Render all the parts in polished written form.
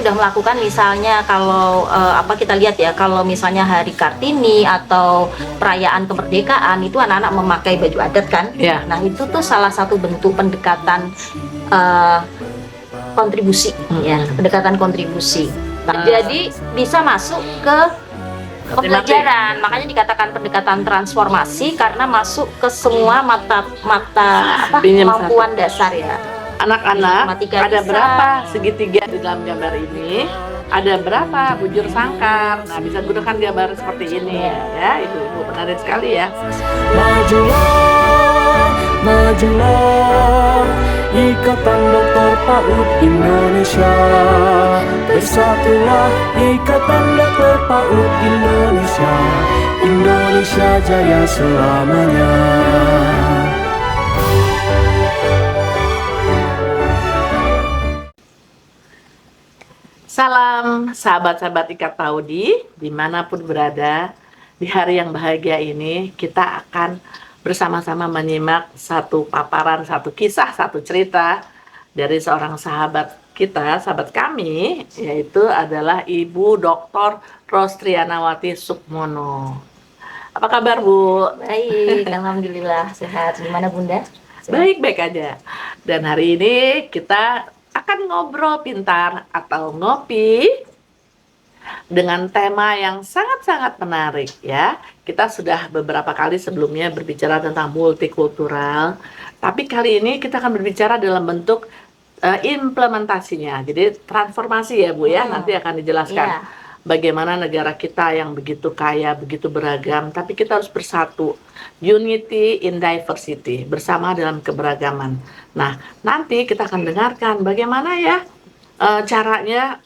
sudah melakukan misalnya kalau kita lihat ya, kalau misalnya Hari Kartini atau perayaan kemerdekaan itu anak-anak memakai baju adat kan. Ya. Nah itu tuh salah satu bentuk pendekatan kontribusi ya, pendekatan kontribusi. Nah, jadi bisa masuk ke pembelajaran, makanya dikatakan pendekatan transformasi karena masuk ke semua mata kemampuan dasar ya. Anak-anak, ada bisa. berapa segitiga di dalam gambar ini? Ada berapa bujur sangkar? Nah, bisa gunakan gambar seperti ini ya. Ibu-ibu menarik sekali ya. Majulah, majulah, Ikatan Dokter PAUD Indonesia. Bersatulah Ikatan Dokter PAUD Indonesia. Indonesia jaya selamanya. Salam sahabat-sahabat Ikat Paudi, dimanapun berada. Di hari yang bahagia ini kita akan bersama-sama menyimak satu paparan, satu kisah, satu cerita dari seorang sahabat kita, sahabat kami, yaitu adalah Ibu Dr. Rostrianawati Sukmono. Apa kabar, Bu? Baik, alhamdulillah sehat. Gimana Bunda? Baik-baik aja. Dan hari ini kita akan ngobrol pintar atau ngopi dengan tema yang sangat-sangat menarik ya. Kita sudah beberapa kali sebelumnya berbicara tentang multikultural, tapi kali ini kita akan berbicara dalam bentuk implementasinya. Jadi transformasi ya Bu ya, nanti akan dijelaskan. Bagaimana negara kita yang begitu kaya, begitu beragam, tapi kita harus bersatu. Unity in diversity, bersama dalam keberagaman. Nah, nanti kita akan dengarkan bagaimana ya caranya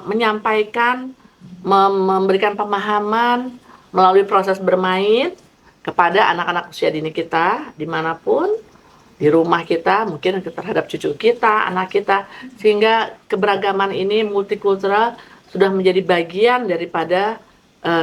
menyampaikan, memberikan pemahaman melalui proses bermain kepada anak-anak usia dini kita, dimanapun, di rumah kita, mungkin terhadap cucu kita, anak kita, sehingga keberagaman ini multikultural sudah menjadi bagian daripada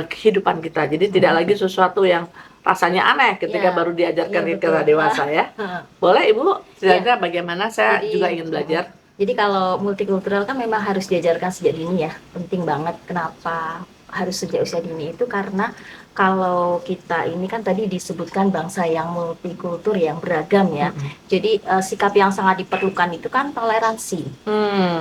kehidupan kita. Jadi tidak lagi sesuatu yang rasanya aneh ketika baru diajarkan kita dewasa ya. Boleh Ibu, kira-kira bagaimana saya juga ingin belajar. Jadi kalau multikultural kan memang harus diajarkan sejak dini ya, penting banget. Kenapa harus sejak usia dini itu? Karena kalau kita ini kan tadi disebutkan bangsa yang multikultur, yang beragam ya. Jadi sikap yang sangat diperlukan itu kan toleransi.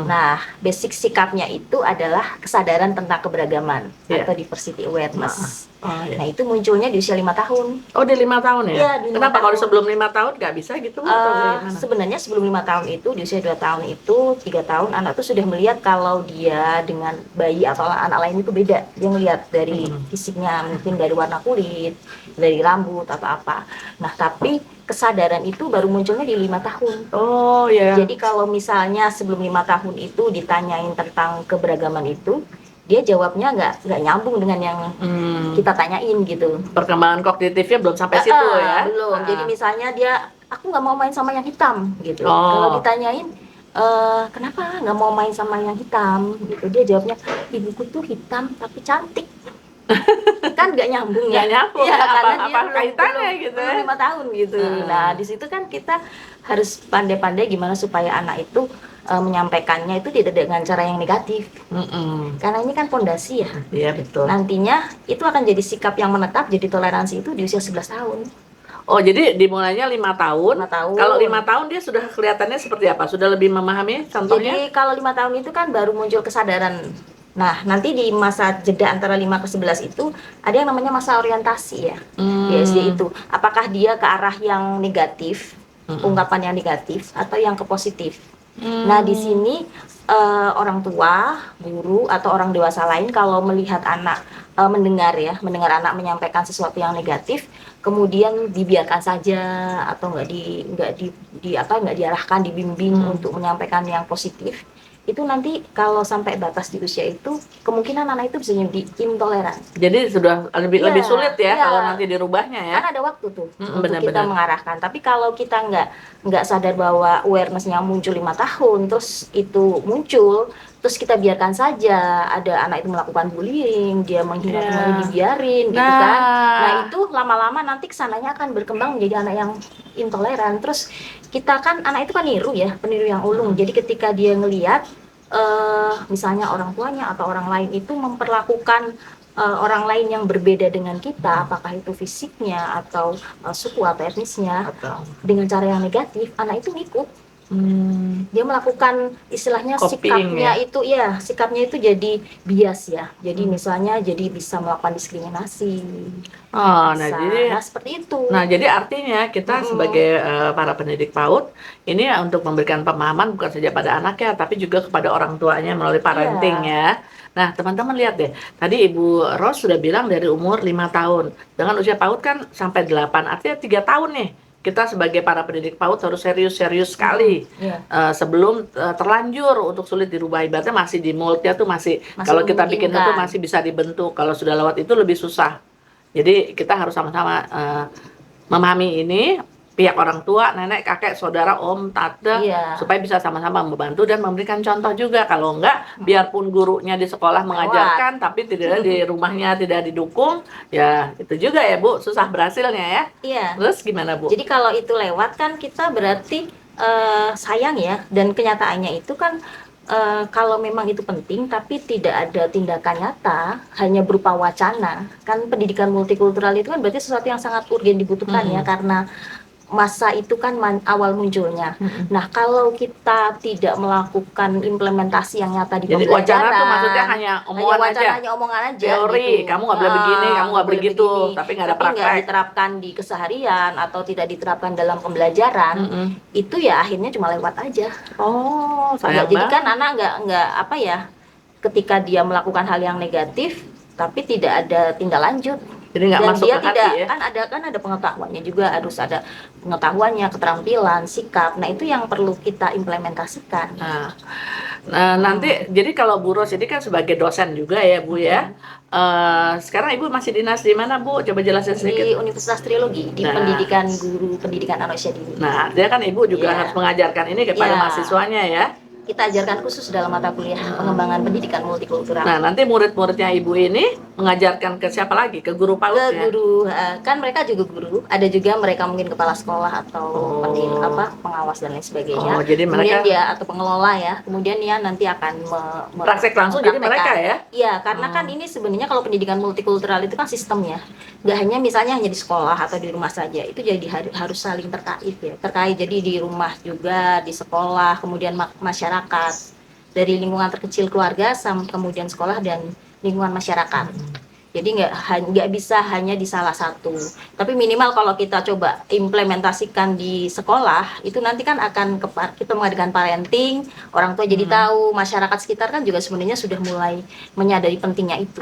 Nah, basic sikapnya itu adalah kesadaran tentang keberagaman atau diversity awareness. Nah, itu munculnya di usia 5 tahun. Oh, di 5 tahun ya? Iya, di 5 Kenapa tahun. kalau sebelum 5 tahun nggak bisa gitu? Sebenarnya sebelum 5 tahun itu, di usia 2 tahun itu, 3 tahun, anak tuh sudah melihat kalau dia dengan bayi atau anak lain itu beda. Dia melihat dari fisiknya, mungkin dari warna kulit, dari rambut atau apa. Nah, tapi kesadaran itu baru munculnya di 5 tahun. Oh ya. Jadi kalau misalnya sebelum 5 tahun itu ditanyain tentang keberagaman itu, dia jawabnya nggak nyambung dengan yang kita tanyain gitu. Perkembangan kognitifnya belum sampai situ ya? Belum. Jadi misalnya dia, aku nggak mau main sama yang hitam gitu. Kalau ditanyain, kenapa nggak mau main sama yang hitam gitu, dia jawabnya, ibuku tuh hitam tapi cantik. Kan nggak nyambung ya? Nggak nyambung. Ya, karena apa dia kaitannya gitu ya? 5 tahun gitu. Nah, di situ kan kita harus pandai-pandai gimana supaya anak itu menyampaikannya itu tidak dengan cara yang negatif. Karena ini kan fondasi ya. Iya, betul. Nantinya itu akan jadi sikap yang menetap, jadi toleransi itu di usia 11 tahun. Oh, jadi dimulainya 5 tahun. 5 tahun. Kalau 5 tahun dia sudah kelihatannya seperti apa? Sudah lebih memahami contohnya? Jadi kalau 5 tahun itu kan baru muncul kesadaran. Nah, nanti di masa jeda antara 5 ke 11 itu ada yang namanya masa orientasi ya. Di SD itu. Apakah dia ke arah yang negatif, ungkapan yang negatif, atau yang ke positif? Nah, di sini orang tua, guru, atau orang dewasa lain kalau melihat anak mendengar anak menyampaikan sesuatu yang negatif, kemudian dibiarkan saja atau nggak diarahkan, dibimbing untuk menyampaikan yang positif, itu nanti kalau sampai batas di usia itu kemungkinan anak itu bisa jadi intoleran. Jadi sudah lebih sulit ya kalau nanti dirubahnya ya. Kan ada waktu tuh untuk kita mengarahkan. Tapi kalau kita nggak sadar bahwa awareness-nya muncul 5 tahun, terus itu muncul, terus kita biarkan saja ada anak itu melakukan bullying, dia menghina temannya, dibiarin gitu kan. Nah, itu lama-lama nanti kesananya akan berkembang menjadi anak yang intoleran. Terus kita kan, anak itu kan niru ya, peniru yang ulung. Jadi ketika dia ngelihat misalnya orang tuanya atau orang lain itu memperlakukan orang lain yang berbeda dengan kita, apakah itu fisiknya atau suku atau etnisnya, Atau dengan cara yang negatif, anak itu ngikut. Dia melakukan istilahnya Copying, sikapnya itu jadi bias ya. Jadi Hmm. misalnya jadi bisa melakukan diskriminasi. oh, nah Bisa. jadi Nah, seperti itu. Nah, jadi artinya kita sebagai para pendidik PAUD ini untuk memberikan pemahaman bukan saja pada anaknya, tapi juga kepada orang tuanya melalui parenting ya. Nah, teman-teman lihat deh, tadi Ibu Ros sudah bilang dari umur 5 tahun. Dengan usia PAUD kan sampai 8, artinya 3 tahun nih. Kita sebagai para pendidik PAUD harus serius-serius sekali Iya. sebelum terlanjur untuk sulit dirubah. Ibaratnya masih di moldnya tuh masih kalau kita bikin itu memungkinkan. masih bisa dibentuk. Kalau sudah lewat itu lebih susah. Jadi kita harus sama-sama memahami ini, pihak orang tua, nenek, kakek, saudara, om, tante, Iya. supaya bisa sama-sama membantu dan memberikan contoh juga. Kalau enggak, biarpun gurunya di sekolah mengajarkan, tapi tidak di rumahnya tidak didukung, ya itu juga ya Bu, susah berhasilnya ya. Iya. Terus gimana Bu? Jadi kalau itu lewat kan kita berarti sayang ya, dan kenyataannya itu kan kalau memang itu penting tapi tidak ada tindakan nyata, hanya berupa wacana. Kan pendidikan multikultural itu kan berarti sesuatu yang sangat urgen dibutuhkan ya, karena masa itu kan awal munculnya. Nah, kalau kita tidak melakukan implementasi yang nyata di Jadi pembelajaran, wacana tuh maksudnya hanya omongan wacana, aja. hanya omongan aja Teori, gitu. kamu nggak boleh begini, kamu nggak boleh gitu, begini. tapi nggak ada Tapi nggak praktek. diterapkan di keseharian atau tidak diterapkan dalam pembelajaran, itu ya akhirnya cuma lewat aja. Oh, Ya, sayang jadi banget. kan anak nggak apa ya, ketika dia melakukan hal yang negatif tapi tidak ada tindak lanjut, Jadi nggak dan masuk dia ke hati tidak ya. kan ada pengetahuannya juga, harus ada pengetahuannya, keterampilan, sikap. Nah, itu yang perlu kita implementasikan. Nah, nanti jadi kalau Bu Ros ini kan sebagai dosen juga ya Bu ya. Sekarang Ibu masih dinas di mana Bu? Coba jelasin Di sedikit. Universitas Trilogi, di Nah. pendidikan guru pendidikan Anosya Dini. Nah, dia kan Ibu juga Iya. harus mengajarkan ini kepada Iya. mahasiswanya ya. Kita ajarkan khusus dalam mata kuliah pengembangan pendidikan multikultural. Nah, nanti murid-muridnya Ibu ini mengajarkan ke siapa lagi? Ke guru PAUD Ke ya? guru, kan mereka juga guru, ada juga mereka mungkin kepala sekolah atau pengawas dan lain sebagainya. Oh, jadi Kemudian mereka- dia atau pengelola ya, kemudian dia nanti akan Praktek langsung jadi mereka ya? Iya, karena kan ini sebenarnya kalau pendidikan multikultural itu kan sistemnya nggak hanya misalnya hanya di sekolah atau di rumah saja, itu jadi harus saling terkait ya, jadi di rumah juga, di sekolah, kemudian masyarakat, dari lingkungan terkecil keluarga kemudian sekolah dan lingkungan masyarakat. Jadi nggak bisa hanya di salah satu, tapi minimal kalau kita coba implementasikan di sekolah itu nanti kan akan kita mengadakan parenting, orang tua jadi tahu, masyarakat sekitar kan juga sebenarnya sudah mulai menyadari pentingnya itu.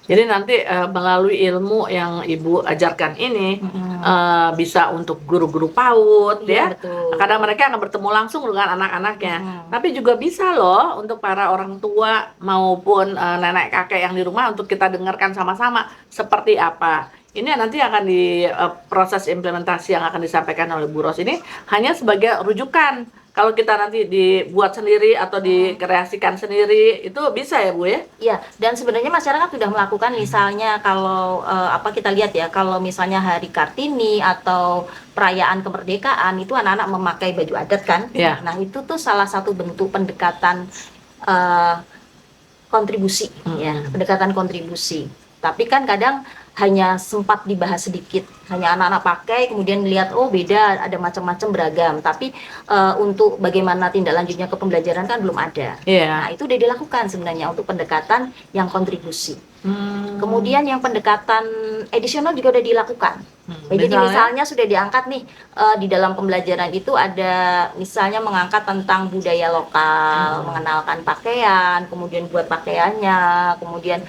Jadi nanti melalui ilmu yang Ibu ajarkan ini bisa untuk guru-guru PAUD Iya, ya. betul. Kadang mereka akan bertemu langsung dengan anak-anaknya. Tapi juga bisa loh untuk para orang tua maupun nenek kakek yang di rumah untuk kita dengarkan sama-sama seperti apa. Ini nanti akan di proses implementasi yang akan disampaikan oleh Bu Ros ini hanya sebagai rujukan. Kalau kita nanti dibuat sendiri atau dikreasikan sendiri, itu bisa ya Bu ya? Iya, dan sebenarnya masyarakat sudah melakukan, misalnya kalau kita lihat ya, kalau misalnya Hari Kartini atau perayaan kemerdekaan itu anak-anak memakai baju adat kan. Iya. Nah, itu tuh salah satu bentuk pendekatan kontribusi ya, pendekatan kontribusi. Tapi kan kadang hanya sempat dibahas sedikit, hanya anak-anak pakai, kemudian lihat oh beda, ada macam-macam beragam, tapi untuk bagaimana tindak lanjutnya ke pembelajaran kan belum ada. Iya. Nah, itu udah dilakukan sebenarnya untuk pendekatan yang kontribusi. Kemudian yang pendekatan edisional juga udah dilakukan. Jadi misalnya sudah diangkat nih di dalam pembelajaran itu ada misalnya mengangkat tentang budaya lokal, mengenalkan pakaian, kemudian buat pakaiannya, kemudian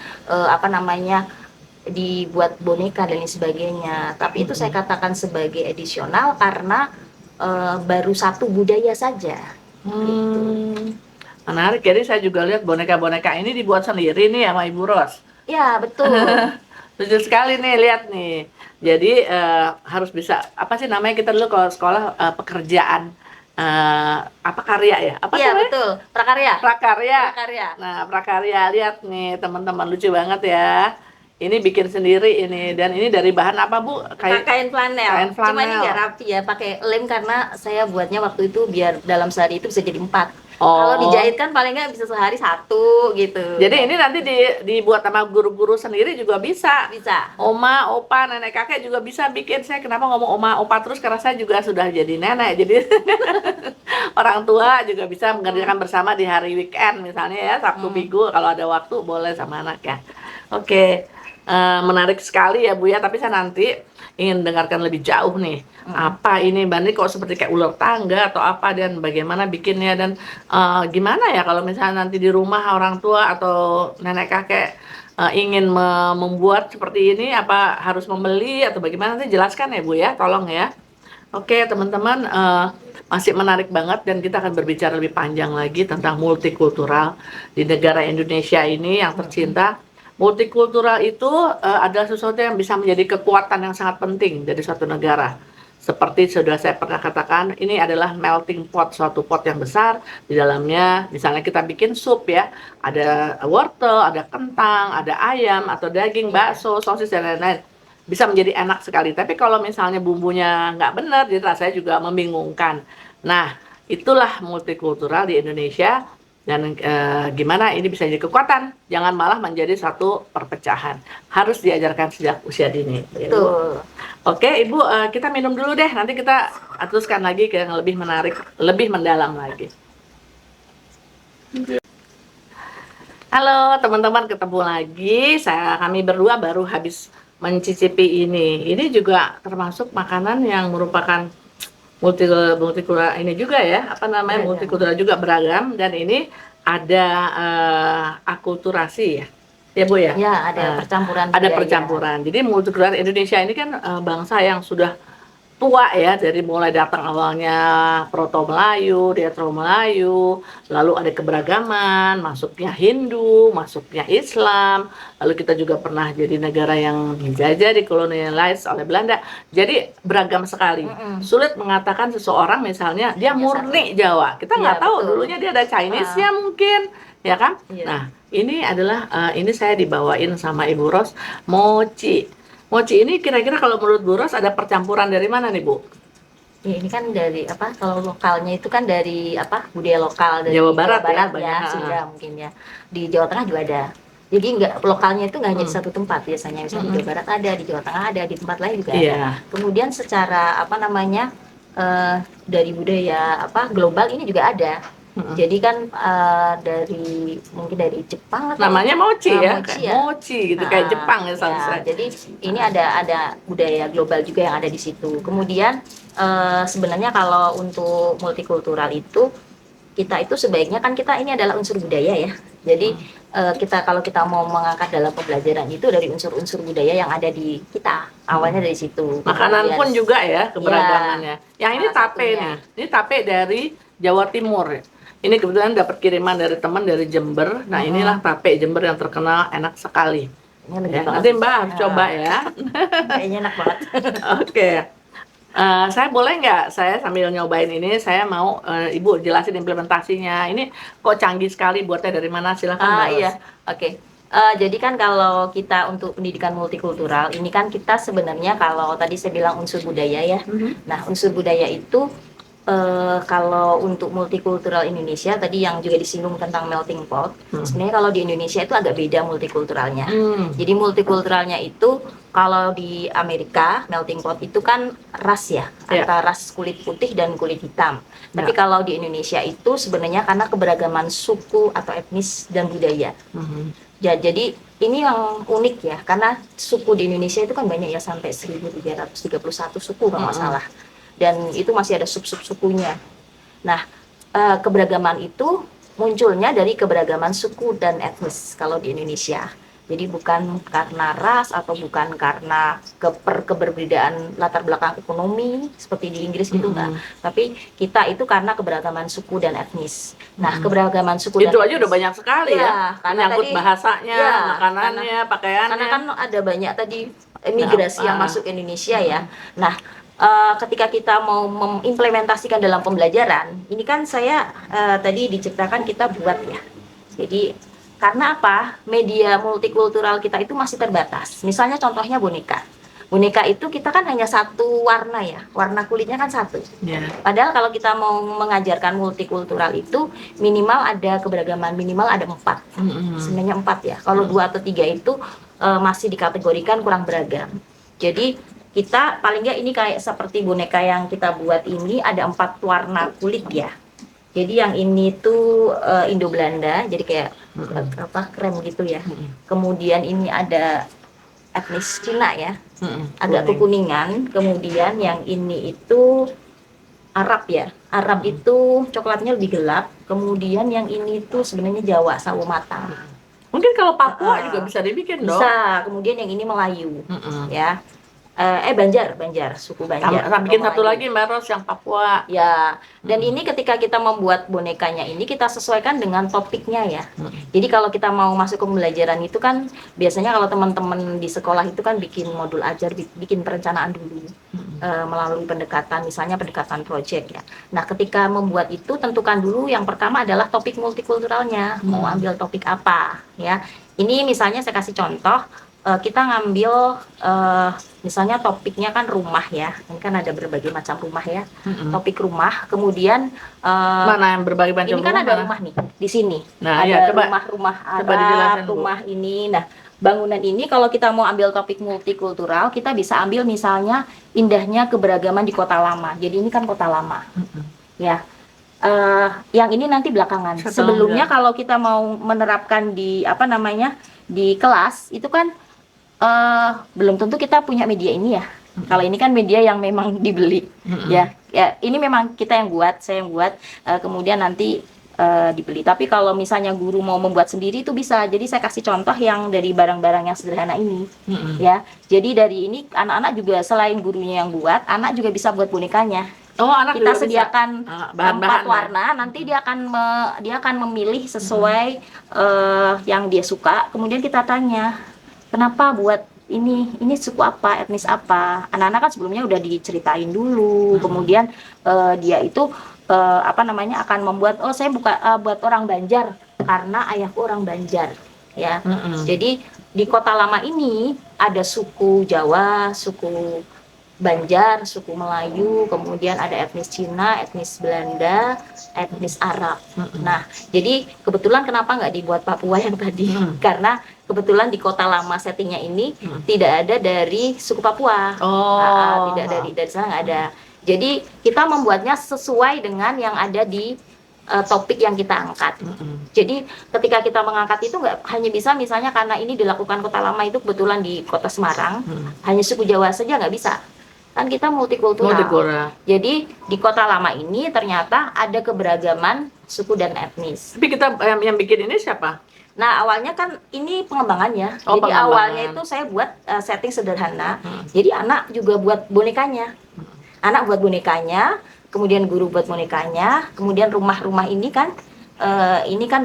dibuat boneka dan lain sebagainya. Tapi itu saya katakan sebagai edisional karena baru satu budaya saja. Gitu. Menarik, jadi saya juga lihat boneka-boneka ini dibuat sendiri nih sama Ibu Ros. Ya, betul. Lucu sekali nih, lihat nih. Jadi harus bisa, apa sih namanya kita dulu kalau sekolah pekerjaan karya ya? Apa Iya, namanya? betul. Prakarya. Prakarya. Prakarya. Nah, prakarya, lihat nih teman-teman, lucu banget ya. ini bikin sendiri ini, dan ini dari bahan apa Bu? Kain flanel. Kain flanel. Cuma ini nggak rapi ya, pakai lem karena saya buatnya waktu itu biar dalam sehari itu bisa jadi 4. Oh. Kalau dijahit kan paling nggak bisa sehari 1 gitu. Jadi ini nanti dibuat sama guru-guru sendiri juga bisa. Bisa. Oma, opa, nenek, kakek juga bisa bikin. Saya kenapa ngomong oma, opa terus karena saya juga sudah jadi nenek. Jadi orang tua juga bisa mengerjakan bersama di hari weekend misalnya ya, Sabtu Minggu kalau ada waktu boleh sama anak ya. Oke. Menarik sekali ya Bu ya, tapi saya nanti ingin dengarkan lebih jauh nih. Apa ini Mbak Ni kok seperti kayak ular tangga atau apa, dan bagaimana bikinnya, dan gimana ya kalau misalnya nanti di rumah orang tua atau nenek kakek ingin membuat seperti ini, apa harus membeli atau bagaimana, nanti jelaskan ya Bu ya, tolong ya. Oke teman-teman, masih menarik banget dan kita akan berbicara lebih panjang lagi tentang multikultural di negara Indonesia ini yang tercinta. Multikultural itu adalah sesuatu yang bisa menjadi kekuatan yang sangat penting dari suatu negara. Seperti sudah saya pernah katakan, ini adalah melting pot, suatu pot yang besar. Di dalamnya, misalnya kita bikin sup ya, ada wortel, ada kentang, ada ayam, atau daging, bakso, sosis, dan lain-lain. Bisa menjadi enak sekali. Tapi kalau misalnya bumbunya nggak benar, jadi rasanya juga membingungkan. Nah, itulah multikultural di Indonesia. Dan gimana ini bisa jadi kekuatan, jangan malah menjadi satu perpecahan. Harus diajarkan sejak usia dini. Betul. Oke Ibu, kita minum dulu deh, nanti kita teruskan lagi ke yang lebih menarik, lebih mendalam lagi. Halo teman-teman, ketemu lagi. Kami berdua baru habis mencicipi ini. Ini juga termasuk makanan yang merupakan multikultural ini juga ya, apa namanya, Beragam. multikultural juga, beragam, dan ini ada akulturasi ya Bu ya. Ya, ada percampuran Ada budaya. percampuran. Jadi multikultural Indonesia ini kan bangsa yang sudah tua ya, dari mulai datang awalnya Proto Melayu, Retro Melayu, lalu ada keberagaman, masuknya Hindu, masuknya Islam, lalu kita juga pernah jadi negara yang dijajah, dikolonialis oleh Belanda. Jadi beragam sekali. Sulit mengatakan seseorang misalnya dia murni Jawa. Kita nggak Iya, tahu, betul. dulunya dia ada Chinese-nya mungkin, ya kan? Iya. Nah, ini adalah ini saya dibawain sama Ibu Ros, mochi. Mochi ini kira-kira kalau menurut Bu Ros ada percampuran dari mana nih Bu? Ya, ini kan dari apa? Kalau lokalnya itu kan dari apa? Budaya lokal dari Jawa Barat ya, ya, banyak. Sunda mungkin ya. Di Jawa Tengah juga ada. Jadi nggak, lokalnya itu nggak hanya di satu tempat biasanya. Misalnya di Jawa Barat ada, di Jawa Tengah ada, di tempat lain juga ada. Iya. Kemudian secara apa namanya, dari budaya apa global ini juga ada. Jadi kan dari mungkin dari Jepang atau Namanya mochi ya, mochi kayak mochi gitu, kayak Jepang ya, ya, jadi ini ada budaya global juga yang ada di situ. Kemudian sebenarnya kalau untuk multikultural itu, kita itu sebaiknya kan, kita ini adalah unsur budaya ya. Jadi kalau kita mau mengangkat dalam pembelajaran itu dari unsur-unsur budaya yang ada di kita, awalnya dari situ. Makanan pun juga ya, keberagamannya. Yang ini salah tape satunya. nih, ini tape dari Jawa Timur. Ini kebetulan dapat kiriman dari teman dari Jember. Nah inilah tape Jember yang terkenal enak sekali. Ini lagi Ya, banget. nanti Mbak harus coba ya. Kayaknya enak banget. Oke. Saya boleh nggak, saya sambil nyobain ini, saya mau Ibu jelasin implementasinya. Ini kok canggih sekali, buatnya dari mana? Silakan Mbak Ros. Iya, oke. Jadi kan kalau kita untuk pendidikan multikultural ini kan kita sebenarnya, kalau tadi saya bilang unsur budaya ya. Nah, unsur budaya itu kalau untuk multikultural Indonesia tadi yang juga disinggung tentang melting pot, sebenarnya kalau di Indonesia itu agak beda multikulturalnya. Jadi multikulturalnya itu kalau di Amerika melting pot itu kan ras ya, antara ras kulit putih dan kulit hitam. Tapi kalau di Indonesia itu sebenarnya karena keberagaman suku atau etnis dan budaya. Ya, jadi ini yang unik ya, karena suku di Indonesia itu kan banyak ya, sampai 1331 suku kalau nggak salah. Dan itu masih ada sub-sub sukunya. Nah, keberagaman itu munculnya dari keberagaman suku dan etnis kalau di Indonesia. Jadi bukan karena ras atau bukan karena keberbedaan latar belakang ekonomi seperti di Inggris gitu enggak. Tapi kita itu karena keberagaman suku dan etnis. Nah, keberagaman suku dan itu aja etnis, udah banyak sekali ya. karena Menyangkut tadi, bahasanya, ya, makanannya, pakaiannya. Karena kan ada banyak tadi migrasi yang masuk ke Indonesia ya. Nah, ketika kita mau mengimplementasikan dalam pembelajaran, ini kan saya tadi diceritakan kita buat ya. Jadi Karena apa? Media multikultural kita itu masih terbatas. Misalnya contohnya boneka. Boneka itu kita kan hanya satu warna ya, warna kulitnya kan satu. Ya. Padahal kalau kita mau mengajarkan multikultural itu minimal ada keberagaman, minimal ada 4. Sebenarnya 4 ya. Kalau 2 atau 3 itu masih dikategorikan kurang beragam. Jadi kita paling nggak ini kayak seperti boneka yang kita buat ini ada 4 warna kulit ya. Jadi yang ini tuh Indo Belanda, jadi kayak apa krem gitu ya. Kemudian ini ada etnis Cina ya, agak kekuningan. Kemudian yang ini itu Arab ya, Arab itu coklatnya lebih gelap. Kemudian yang ini tuh sebenarnya Jawa sawo matang. Mungkin kalau Papua juga bisa dibikin dong. Bisa. Kemudian yang ini Melayu, ya. Banjar, suku Banjar. Bikin atau satu Melayu. lagi Mbak Ros yang Papua. Ya, dan ini ketika kita membuat bonekanya ini kita sesuaikan dengan topiknya ya. Jadi kalau kita mau masuk ke pembelajaran itu kan biasanya kalau teman-teman di sekolah itu kan bikin modul ajar, bikin perencanaan dulu melalui pendekatan, misalnya pendekatan project ya. Nah, ketika membuat itu tentukan dulu yang pertama adalah topik multikulturalnya, mau ambil topik apa ya. Ini misalnya saya kasih contoh. Kita ngambil misalnya topiknya kan rumah ya, ini kan ada berbagai macam rumah ya, topik rumah, kemudian Mana yang berbagai macam ini kan rumah, ada mana? rumah nih di sini, Nah, ada ya, coba- rumah-rumah coba dijelasin, Arab, Bu. rumah ini, nah bangunan ini kalau kita mau ambil topik multikultural, kita bisa ambil misalnya indahnya keberagaman di kota lama, jadi ini kan kota lama, ya. Yang ini nanti belakangan. Setelah Sebelumnya kalau kita mau menerapkan di apa namanya di kelas itu kan belum tentu kita punya media ini ya. Kalau ini kan media yang memang dibeli, ya. Ini memang kita yang buat, saya yang buat. Kemudian nanti dibeli. Tapi kalau misalnya guru mau membuat sendiri itu bisa. Jadi saya kasih contoh yang dari barang-barang yang sederhana ini, ya. Jadi dari ini anak-anak juga selain gurunya yang buat, anak juga bisa buat bonekanya. Oh, anak Kita juga bisa. sediakan Bahan-bahan 4 warna, nanti dia akan memilih sesuai yang dia suka. Kemudian kita tanya, kenapa buat ini suku apa, etnis apa. Anak-anak kan sebelumnya udah diceritain dulu. Kemudian dia itu akan membuat, oh saya buat orang Banjar karena ayahku orang Banjar ya. Jadi di kota lama ini ada suku Jawa, suku Banjar, suku Melayu, kemudian ada etnis Cina, etnis Belanda, etnis Arab. Nah, jadi kebetulan kenapa nggak dibuat Papua yang tadi? Karena kebetulan di kota lama settingnya ini tidak ada dari suku Papua. Tidak dari sana nggak ada. Jadi kita membuatnya sesuai dengan yang ada di topik yang kita angkat. Jadi ketika kita mengangkat itu nggak hanya bisa misalnya karena ini dilakukan kota lama itu kebetulan di kota Semarang, hanya suku Jawa saja nggak bisa. Kan kita multikultural. Jadi di kota lama ini ternyata ada keberagaman suku dan etnis. Tapi kita yang bikin ini siapa? Nah awalnya kan ini pengembangannya. Oh, Jadi pengembangan. awalnya itu saya buat setting sederhana. Jadi anak juga buat bonekanya. Anak buat bonekanya, kemudian guru buat bonekanya, kemudian rumah-rumah ini kan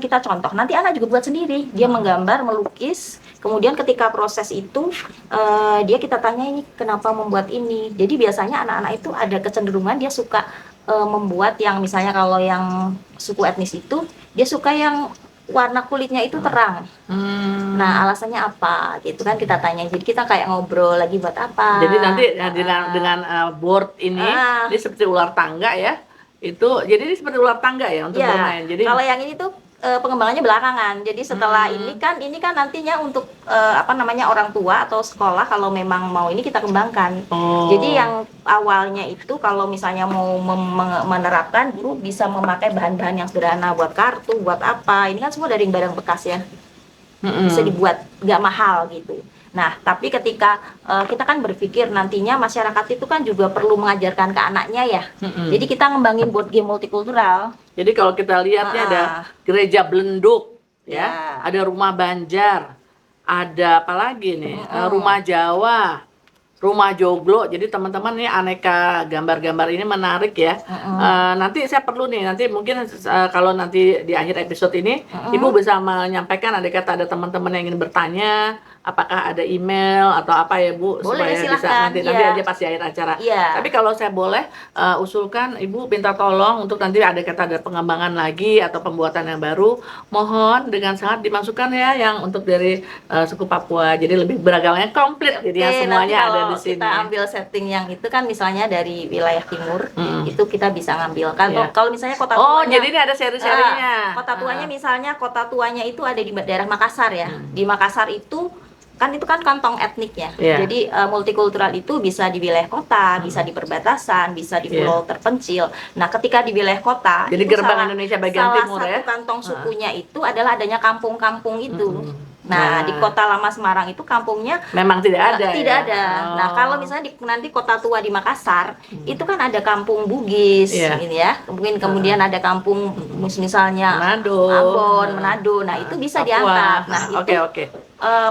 kita contoh. Nanti anak juga buat sendiri. Dia menggambar, melukis. Kemudian ketika proses itu kita tanya ini kenapa membuat ini. Jadi biasanya anak-anak itu ada kecenderungan dia suka membuat yang misalnya kalau yang suku etnis itu dia suka yang warna kulitnya itu terang. Nah alasannya apa? Gitu kan kita tanya. Jadi kita kayak ngobrol lagi buat apa. Jadi nanti dengan board ini seperti ular tangga ya. Itu jadi ini seperti ular tangga ya untuk bermain. Jadi kalau yang ini tuh pengembangannya belakangan. Jadi setelah ini kan nantinya untuk orang tua atau sekolah kalau memang mau ini kita kembangkan. Jadi yang awalnya itu kalau misalnya mau menerapkan guru bisa memakai bahan-bahan yang sederhana buat kartu, buat apa. Ini kan semua dari barang bekas ya. Bisa dibuat nggak mahal gitu. Nah, tapi ketika kita kan berpikir nantinya masyarakat itu kan juga perlu mengajarkan ke anaknya ya. Jadi kita ngembangin board game multikultural. Jadi kalau kita lihatnya ada gereja Belenduk, ya, ada rumah Banjar, ada apa lagi nih, rumah Jawa, rumah Joglo. Jadi teman-teman ini aneka gambar-gambar ini menarik ya. Nanti saya perlu nih, nanti mungkin kalau nanti di akhir episode ini, Ibu bisa menyampaikan ada teman-teman yang ingin bertanya apakah ada email atau apa ya Bu, Boleh, supaya bisa silahkan, nanti iya. aja pas di akhir acara. Iya. Tapi kalau saya boleh usulkan, Ibu minta tolong untuk nanti ada pengembangan lagi atau pembuatan yang baru, mohon dengan sangat dimasukkan ya yang untuk dari suku Papua. Jadi lebih beragamnya komplit, jadi Oke, semuanya nanti ada kalau di sini. kita ambil setting yang itu kan misalnya dari wilayah timur, itu kita bisa ngambil kan. Iya. Kalau misalnya kota Oh, tuanya, jadi ini ada seri-serinya. kota tuanya misalnya kota tuanya itu ada di daerah Makassar ya. Di Makassar itu kan kantong etniknya. Iya. Jadi multikultural itu bisa di wilayah kota, bisa di perbatasan, bisa di pulau terpencil. Nah, ketika di wilayah kota, Jadi itu gerbang Indonesia bagian timur salah ya. satu kantong sukunya itu adalah adanya kampung-kampung itu. Nah, di Kota Lama Semarang itu kampungnya Memang tidak ada. tidak ya? ada. Nah, Oh. kalau misalnya nanti kota tua di Makassar, itu kan ada kampung Bugis, Iya. ini ya. Kemudian ada kampung misalnya Manado, Ambon, Manado. Nah, itu bisa Papua. diangkat. Nah, itu Oke.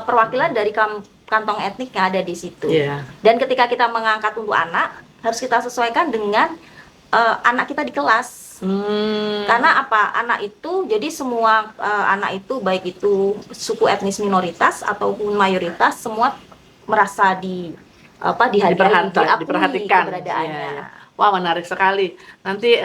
perwakilan dari kantong etnik yang ada di situ. Iya. Dan ketika kita mengangkat untuk anak, harus kita sesuaikan dengan anak kita di kelas. Karena apa? Anak itu, jadi semua anak itu baik itu suku etnis minoritas ataupun mayoritas, semua merasa dihargai, diakui diperhatikan. keberadaannya. Iya. Wah, menarik sekali. Nanti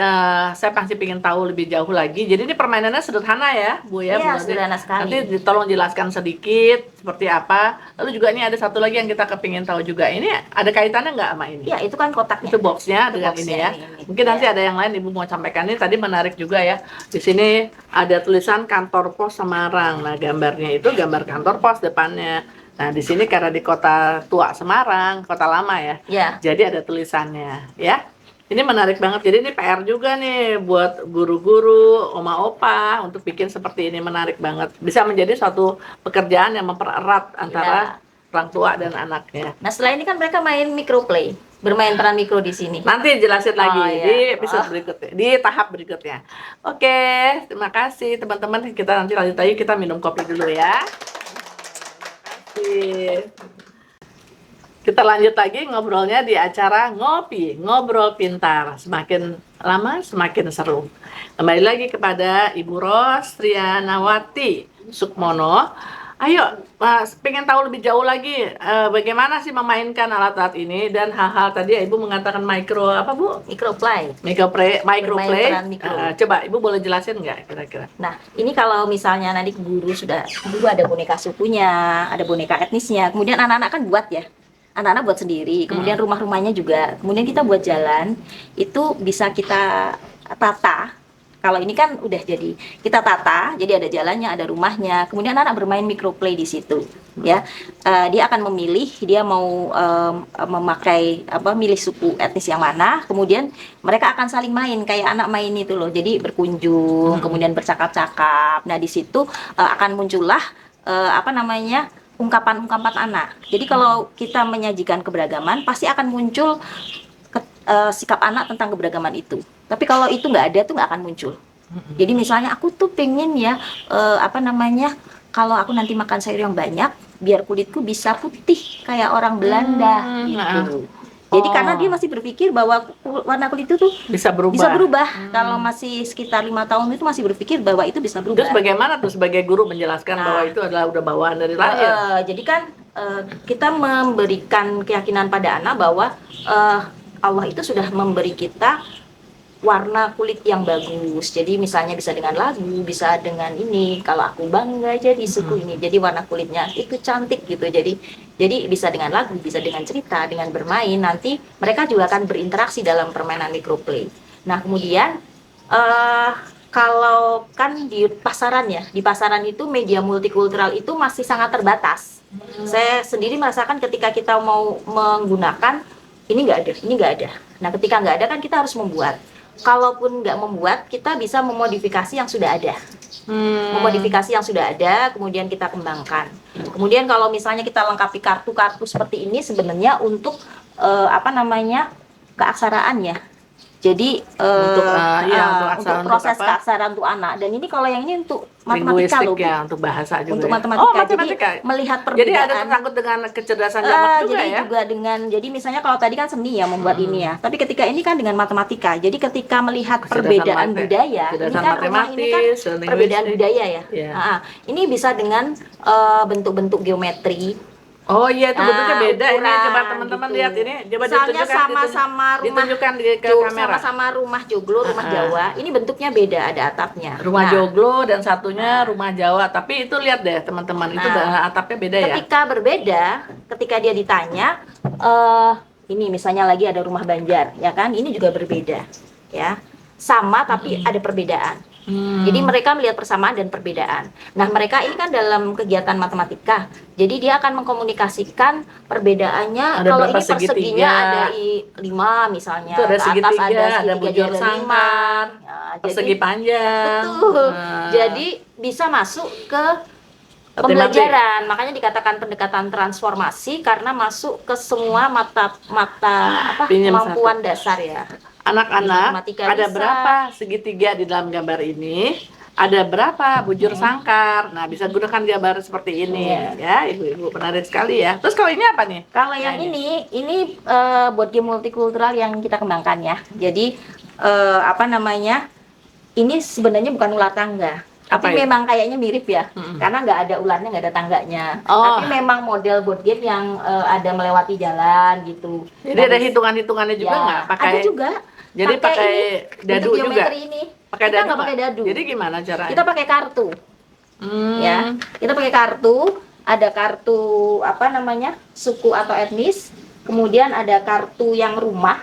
saya pasti ingin tahu lebih jauh lagi. Jadi ini permainannya sederhana ya, Bu ya. Iya, Bu Nadia? sederhana sekali. Nanti tolong jelaskan sedikit seperti apa. Lalu juga ini ada satu lagi yang kita kepingin tahu juga. Ini ada kaitannya nggak sama ini? Ya, itu kan kotaknya. Itu boxnya dengan boxnya ini ya. ini. Mungkin nanti Iya. ada yang lain Ibu mau sampaikan. Ini tadi menarik juga ya. Di sini ada tulisan kantor pos Semarang. Nah, gambarnya itu gambar kantor pos depannya. Nah, di sini karena di kota tua Semarang, kota lama ya. Ya. Jadi ada tulisannya ya. Ini menarik banget. Jadi ini PR juga nih buat guru-guru, oma opa untuk bikin seperti ini, menarik banget. Bisa menjadi suatu pekerjaan yang mempererat antara orang tua dan anaknya. Nah, setelah ini kan mereka main microplay, bermain peran mikro di sini. Nanti jelasin lagi Oh, iya. di episode berikutnya, di tahap berikutnya. Oke, terima kasih teman-teman. Kita nanti lanjut lagi, kita minum kopi dulu ya. Terima kasih. Kita lanjut lagi ngobrolnya di acara Ngopi, Ngobrol Pintar. Semakin lama semakin seru. Kembali lagi kepada Ibu Ros Trianawati Sukmono. Ayo, pengen tahu lebih jauh lagi bagaimana sih memainkan alat-alat ini dan hal-hal tadi Ibu mengatakan micro apa Bu? Microplay. Microplay. Bermain peran mikro. Coba Ibu boleh jelasin nggak kira-kira? Nah, ini kalau misalnya nanti guru ada boneka sukunya, ada boneka etnisnya, kemudian anak-anak kan buat ya. Anak-anak buat sendiri, kemudian rumah-rumahnya juga. Kemudian kita buat jalan, itu bisa kita tata. Kalau ini kan udah jadi kita tata, jadi ada jalannya, ada rumahnya. Kemudian anak bermain microplay di situ, ya. Dia akan memilih dia mau memakai milih suku etnis yang mana. Kemudian mereka akan saling main kayak anak main itu loh. Jadi berkunjung, kemudian bercakap-cakap. Nah di situ akan muncullah ungkapan-ungkapan anak. Jadi kalau kita menyajikan keberagaman, pasti akan muncul sikap anak tentang keberagaman itu. Tapi kalau itu nggak ada tuh nggak akan muncul. Jadi misalnya aku tuh pengen ya kalau aku nanti makan sayur yang banyak, biar kulitku bisa putih kayak orang Belanda gitu. Jadi karena dia masih berpikir bahwa warna kulit itu tuh bisa berubah. Bisa berubah. Kalau masih sekitar 5 tahun itu masih berpikir bahwa itu bisa berubah. Terus bagaimana tuh sebagai guru menjelaskan bahwa itu adalah udah bawaan dari lahir? Jadi kan kita memberikan keyakinan pada anak bahwa Allah itu sudah memberi kita warna kulit yang bagus. Jadi misalnya bisa dengan lagu, bisa dengan ini. Kalau aku bangga jadi suku ini, jadi warna kulitnya itu cantik gitu. Jadi bisa dengan lagu, bisa dengan cerita, dengan bermain. Nanti mereka juga akan berinteraksi dalam permainan microplay. Nah kemudian kalau kan di pasaran ya, di pasaran itu media multikultural itu masih sangat terbatas. Saya sendiri merasakan ketika kita mau menggunakan ini nggak ada. Nah ketika nggak ada kan kita harus membuat. Kalaupun nggak membuat, kita bisa memodifikasi yang sudah ada. Memodifikasi yang sudah ada, kemudian kita kembangkan. Kemudian kalau misalnya kita lengkapi kartu-kartu seperti ini sebenarnya untuk keaksaraan ya. Jadi untuk aksara, untuk proses apa? keaksaraan untuk anak. Dan ini kalau yang ini untuk matematika Linguistik loh, Bu. ya, untuk bahasa juga. Untuk ya? matematika. Oh, matematika. Jadi melihat Jadi perbedaan. ada tersangkut dengan kecerdasan jamak juga Jadi ya. juga dengan, jadi misalnya kalau tadi kan seni ya membuat ini ya, tapi ketika ini kan dengan matematika. Jadi ketika melihat Kecerdasan perbedaan mate- budaya, ini kecerdasan kan rumah ini kan matematis, perbedaan linguistik. budaya ya. Iya. Ini bisa dengan bentuk-bentuk geometri. Oh iya, itu bentuknya beda. Ini Ukuran, coba teman-teman gitu. lihat ini. Coba Misalnya ditunjukkan, sama-sama rumah ditunjukkan ke kamera. sama-sama rumah joglo, rumah Jawa. Ini bentuknya beda, ada atapnya. Rumah Nah, joglo dan satunya rumah Jawa. Tapi itu lihat deh teman-teman, itu atapnya beda ya. ketika berbeda, ketika dia ditanya, ini misalnya lagi ada rumah Banjar, ya kan? Ini juga berbeda, ya. Sama tapi ada perbedaan. Jadi mereka melihat persamaan dan perbedaan. Nah, mereka ini kan dalam kegiatan matematika. Jadi dia akan mengkomunikasikan perbedaannya. Ada Kalau berapa ini perseginya segitiga? ada 5 misalnya. Itu ada Ke atas segitiga, ada segitiga, bujur ada sangkar, 5. Nah, persegi panjang. betul. Nah, Jadi bisa masuk ke Matematik. pembelajaran. Makanya dikatakan pendekatan transformasi karena masuk ke semua mata Pinjam kemampuan dasar ya. anak-anak, Matematika ada bisa. berapa segitiga di dalam gambar ini? Ada berapa bujur sangkar? Nah, bisa gunakan gambar seperti ini, ya, ibu-ibu, menarik sekali ya. Terus kalau ini apa nih? Kalau yang ini board game multikultural yang kita kembangkan ya. Jadi ini sebenarnya bukan ular tangga. Apa Tapi itu? memang kayaknya mirip ya, karena nggak ada ularnya, nggak ada tangganya. Oh. Tapi memang model board game yang ada melewati jalan gitu. Jadi Nah, ada hitungan-hitungannya juga nggak? Pakai ada juga. Jadi pakai ini, dadu bentuk juga? geometri ini. Pakai Kita dadu nggak pakai nggak? dadu. Jadi gimana caranya? Kita pakai kartu. Ya, kita pakai kartu. Ada kartu suku atau etnis. Kemudian ada kartu yang rumah.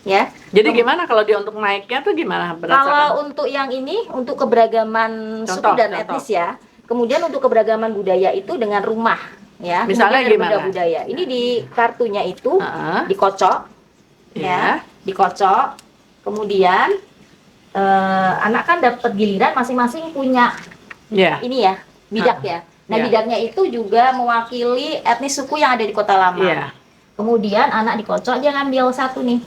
Ya. Jadi gimana kalau dia untuk naiknya tuh gimana? Kalau untuk yang ini untuk keberagaman suku dan Contoh. etnis ya. Kemudian untuk keberagaman budaya itu dengan rumah ya. Misalnya Kemudian ada gimana? benda budaya. Ini di kartunya itu dikocok Iya. dikocok. Kemudian anak kan dapat giliran masing-masing punya Ya. ini ya, bidak ya. Nah, Iya. bidaknya itu juga mewakili etnis suku yang ada di Kota Lama. Iya. Kemudian anak dikocok, dia ngambil satu nih.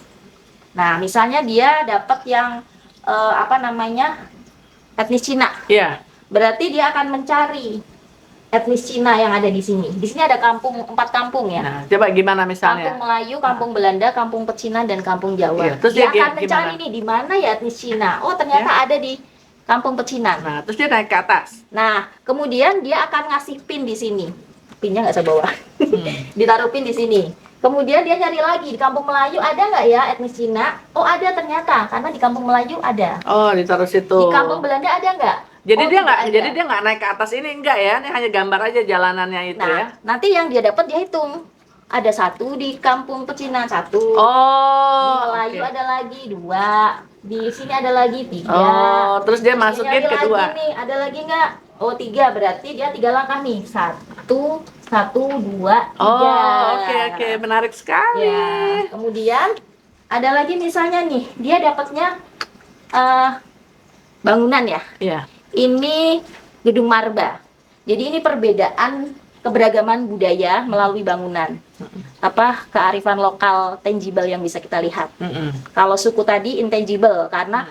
Nah, misalnya dia dapat yang etnis Cina. Iya. Berarti dia akan mencari etnis Cina yang ada di sini. Di sini ada 4 kampung ya. Nah, coba gimana misalnya? Kampung Melayu, Kampung Belanda, Kampung Pecinan, dan Kampung Jawa. Iya, terus dia dia akan mencari gimana? nih di mana ya etnis Cina. Oh, ternyata ada di Kampung Pecinan. Nah, terus dia naik ke atas. Nah, kemudian dia akan ngasih pin di sini. Pinnya nggak saya bawa. Ditaruh pin di sini. Kemudian dia nyari lagi di Kampung Melayu ada nggak ya etnis Cina? Oh, ada ternyata, karena di Kampung Melayu ada. Oh, ditaruh situ. Di Kampung Belanda ada nggak? Jadi Oh, dia tidak nggak, ada. jadi dia nggak naik ke atas ini enggak ya? Ini hanya gambar aja jalanannya itu ya. Nah, nanti yang dia dapat dia hitung. Ada 1 di Kampung Pecinan, 1. Oh, Di Melayu oke. ada lagi 2. Di sini ada lagi 3. Oh, terus dia Terus masukin nyari kedua. lagi nih, ada lagi nggak? Oh, 3, berarti dia 3 langkah nih. 1, 2, 3. Oh, oke, menarik sekali. Ya, kemudian ada lagi misalnya nih, dia dapatnya bangunan ya. Iya. Ini gedung marba. Jadi ini perbedaan keberagaman budaya melalui bangunan. Kearifan lokal tangible yang bisa kita lihat. Kalau suku tadi intangible karena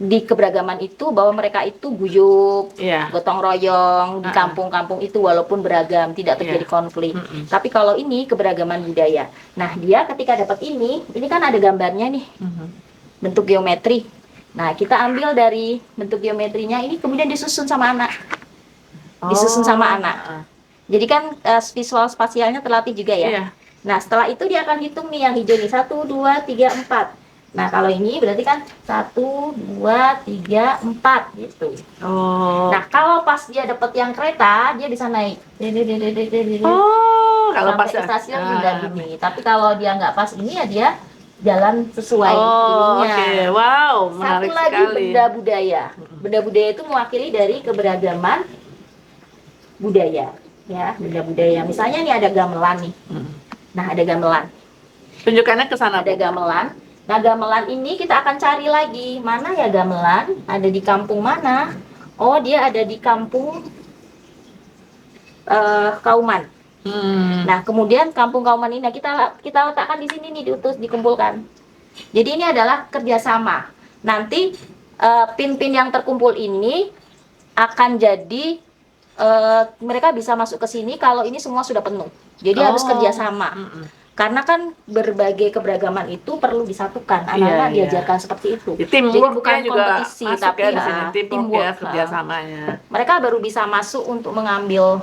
di keberagaman itu bahwa mereka itu guyup, Iya. gotong royong di kampung-kampung itu walaupun beragam, tidak terjadi konflik. Tapi kalau ini keberagaman budaya. Nah, dia ketika dapat ini kan ada gambarnya nih. Bentuk geometri. Nah, kita ambil dari bentuk geometrinya ini kemudian disusun sama anak. Disusun sama anak. Jadi kan visual spasialnya terlatih juga ya. Iya. Nah, setelah itu dia akan hitung nih yang hijau nih 1, 2, 3, 4. Nah, kalau ini berarti kan 1, 2, 3, 4 gitu. Oh. Nah, kalau pas dia dapat yang kereta, dia bisa naik. Oh, kalau pas sampai ke stasiun udah gini. Tapi kalau dia nggak pas ini ya dia jalan sesuai Oh, ininya. oke. Wow, menarik Satu lagi sekali. benda budaya. Benda budaya itu mewakili dari keberagaman budaya, ya, benda budaya. Misalnya nih ada gamelan nih. Nah, ada gamelan. Tunjukkannya ke sana, Ada Bu. gamelan. Nah, gamelan ini kita akan cari lagi. Mana ya gamelan? Ada di kampung mana? Oh, dia ada di kampung Kauman. Nah, kemudian Kampung Kauman ini kita letakkan di sini nih, dikumpulkan. Jadi ini adalah kerjasama. Nanti pin-pin yang terkumpul ini akan jadi mereka bisa masuk ke sini kalau ini semua sudah penuh. Jadi harus kerjasama. Karena kan berbagai keberagaman itu perlu disatukan. Anak-anak diajarkan seperti itu. Jadi bukan kompetisi, tapi teamwork, kerjasamanya. Mereka baru bisa masuk untuk mengambil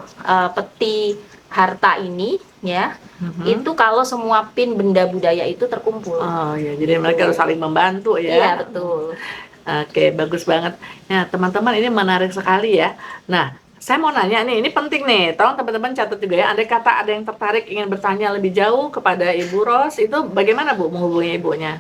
peti harta ini, ya. Itu kalau semua pin benda budaya itu terkumpul. Oh ya, jadi mereka harus saling membantu ya. Iya, betul. Oke, bagus banget. Nah, teman-teman, ini menarik sekali ya. Nah, saya mau nanya nih, ini penting nih, tolong teman-teman catat juga ya. Andai kata ada yang tertarik ingin bertanya lebih jauh kepada Ibu Ros, itu bagaimana Bu menghubungi ibunya?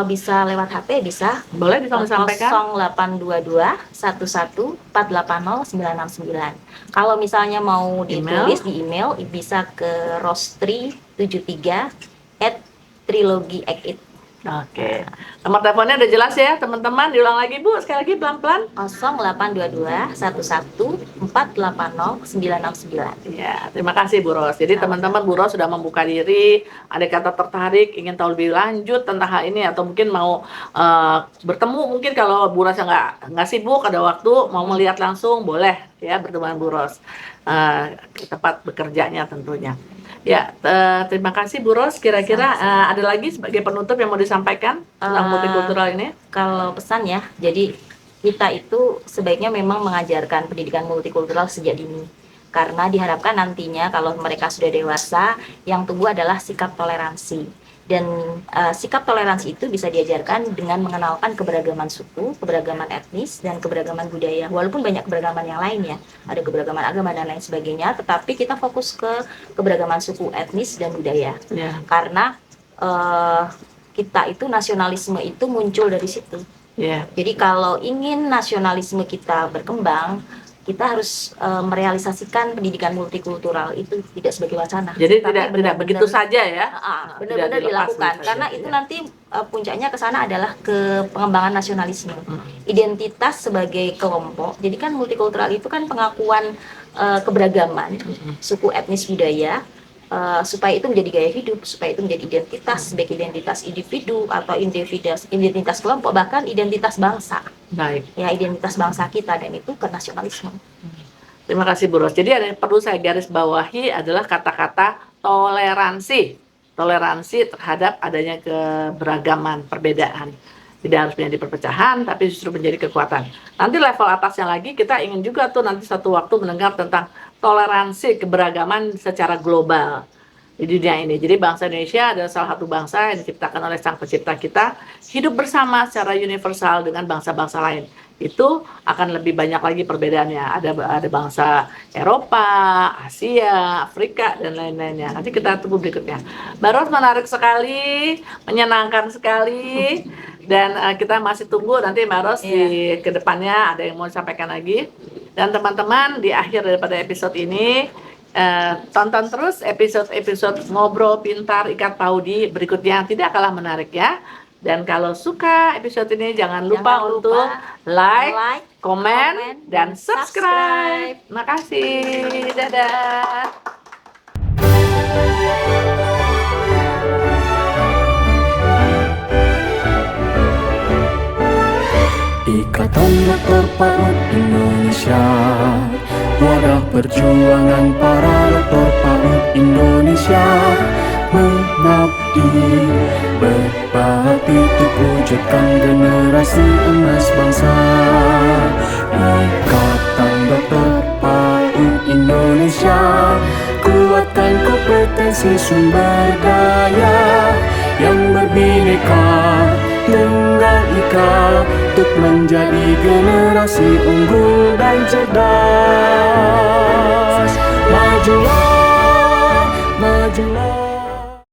Bisa lewat HP, bisa. Boleh ditolong sampaikan? 0822 11 480 969. Kalau misalnya mau ditulis di email, bisa ke rostri73@trilogy.it. Oke. Nomor teleponnya udah jelas ya, teman-teman. Diulang lagi Bu, sekali lagi pelan-pelan. 0822 11 480 969. Ya, terima kasih Bu Ros. Jadi teman-teman, Bu Ros sudah membuka diri, ada kata tertarik, ingin tahu lebih lanjut tentang hal ini, atau mungkin mau bertemu, mungkin kalau Bu Ros nggak sibuk, ada waktu, mau melihat langsung, boleh ya bertemu dengan Bu Ros. Tempat bekerjanya tentunya. Ya, terima kasih Bu Ros. Kira-kira ada lagi sebagai penutup yang mau disampaikan tentang multikultural ini? Kalau pesan ya, jadi kita itu sebaiknya memang mengajarkan pendidikan multikultural sejak dini. Karena diharapkan nantinya kalau mereka sudah dewasa, yang tumbuh adalah sikap toleransi. Dan sikap toleransi itu bisa diajarkan dengan mengenalkan keberagaman suku, keberagaman etnis, dan keberagaman budaya. Walaupun banyak keberagaman yang lain ya, ada keberagaman agama dan lain sebagainya, tetapi kita fokus ke keberagaman suku, etnis, dan budaya. Karena kita itu nasionalisme itu muncul dari situ. Jadi kalau ingin nasionalisme kita berkembang, kita harus merealisasikan pendidikan multikultural itu tidak sebagai wacana. Jadi tidak begitu saja ya. Benar-benar dilakukan karena itu nanti puncaknya ke sana adalah ke pengembangan nasionalisme. Identitas sebagai kelompok. Jadi kan multikultural itu kan pengakuan keberagaman suku, etnis, budaya. Supaya itu menjadi gaya hidup, supaya itu menjadi identitas, baik identitas individu atau identitas kelompok, bahkan identitas bangsa. Baik. Ya, identitas bangsa kita, dan itu ke nasionalisme. Terima kasih Bu Ros. Jadi ada yang perlu saya garis bawahi adalah kata-kata toleransi. Toleransi terhadap adanya keberagaman, perbedaan. Tidak harus menjadi perpecahan, tapi justru menjadi kekuatan. Nanti level atasnya lagi, kita ingin juga tuh nanti satu waktu mendengar tentang toleransi keberagaman secara global di dunia ini. Jadi bangsa Indonesia adalah salah satu bangsa yang diciptakan oleh Sang Pencipta kita, hidup bersama secara universal dengan bangsa-bangsa lain. Itu akan lebih banyak lagi perbedaannya. Ada bangsa Eropa, Asia, Afrika, dan lain-lainnya. Nanti kita tunggu berikutnya. Mbak Ros, menarik sekali, menyenangkan sekali, dan kita masih tunggu nanti Mbak Ros di kedepannya ada yang mau disampaikan lagi. Dan teman-teman, di akhir daripada episode ini, tonton terus episode Ngobrol Pintar Ikat Paudi berikutnya, tidak kalah menarik ya. Dan kalau suka episode ini, jangan lupa untuk like, komen, dan subscribe. Terima kasih. Dadah. Ikatan Dokter PAUD Indonesia, wadah perjuangan para dokter PAUD Indonesia, mengabdi berbakti untuk wujudkan generasi emas bangsa. Ikatan Dokter PAUD Indonesia, kuatkan kompetensi sumber daya yang berbineka tunggal ika untuk menjadi generasi unggul dan cerdas. Majulah, majulah.